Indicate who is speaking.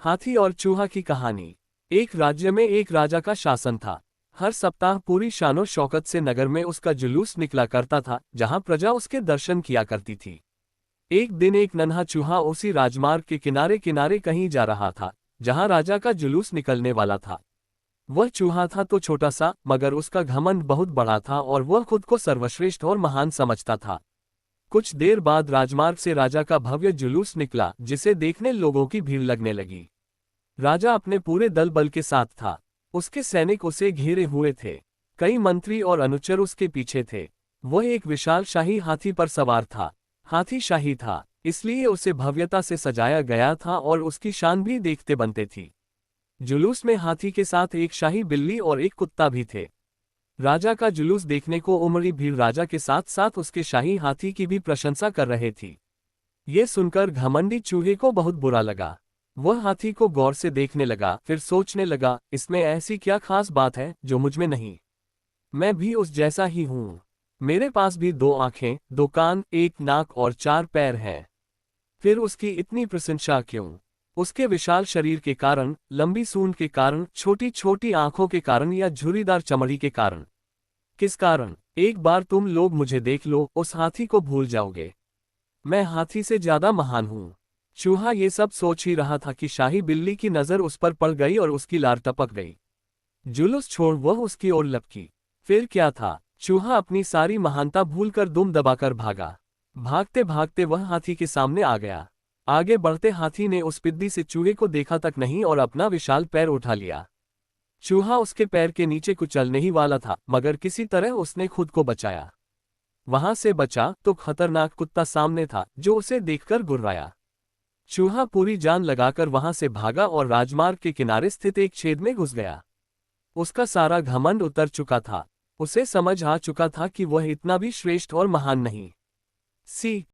Speaker 1: हाथी और चूहा की कहानी। एक राज्य में एक राजा का शासन था। हर सप्ताह पूरी शानो शौकत से नगर में उसका जुलूस निकला करता था, जहां प्रजा उसके दर्शन किया करती थी। एक दिन एक नन्हा चूहा उसी राजमार्ग के किनारे किनारे कहीं जा रहा था, जहां राजा का जुलूस निकलने वाला था। वह चूहा था तो छोटा सा, मगर उसका घमंड बहुत बड़ा था और वह खुद को सर्वश्रेष्ठ और महान समझता था। कुछ देर बाद राजमार्ग से राजा का भव्य जुलूस निकला, जिसे देखने लोगों की भीड़ लगने लगी। राजा अपने पूरे दल बल के साथ था। उसके सैनिक उसे घेरे हुए थे। कई मंत्री और अनुचर उसके पीछे थे। वह एक विशाल शाही हाथी पर सवार था। हाथी शाही था, इसलिए उसे भव्यता से सजाया गया था और उसकी शान भी देखते बनते थी। जुलूस में हाथी के साथ एक शाही बिल्ली और एक कुत्ता भी थे। राजा का जुलूस देखने को उमड़ी भीड़ राजा के साथ साथ उसके शाही हाथी की भी प्रशंसा कर रहे थी। ये सुनकर घमंडी चूहे को बहुत बुरा लगा। वह हाथी को गौर से देखने लगा, फिर सोचने लगा, इसमें ऐसी क्या खास बात है जो मुझ में नहीं। मैं भी उस जैसा ही हूँ। मेरे पास भी 2 आंखें, 2 कान, 1 नाक और 4 पैर हैं। फिर उसकी इतनी प्रशंसा क्यों? उसके विशाल शरीर के कारण, लंबी सूंड के कारण, छोटी छोटी आंखों के कारण या झुर्रीदार चमड़ी के कारण? किस कारण? एक बार तुम लोग मुझे देख लो, उस हाथी को भूल जाओगे। मैं हाथी से ज्यादा महान हूँ। चूहा ये सब सोच ही रहा था कि शाही बिल्ली की नजर उस पर पड़ गई और उसकी लार टपक गई। जुलूस छोड़ वह उसकी ओर लपकी। फिर क्या था? चूहा अपनी सारी महानता भूलकर दुम दबाकर भागा। भागते भागते वह हाथी के सामने आ गया। आगे बढ़ते हाथी ने उस पिद्दी से चूहे को देखा तक नहीं और अपना विशाल पैर उठा लिया। चूहा उसके पैर के नीचे कुचलने ही वाला था, मगर किसी तरह उसने खुद को बचाया। वहां से बचा तो खतरनाक कुत्ता सामने था, जो उसे देखकर गुर्राया। चूहा पूरी जान लगाकर वहां से भागा और राजमार्ग के किनारे स्थित एक छेद में घुस गया। उसका सारा घमंड उतर चुका था। उसे समझ आ चुका था कि वह इतना भी श्रेष्ठ और महान नहीं। सी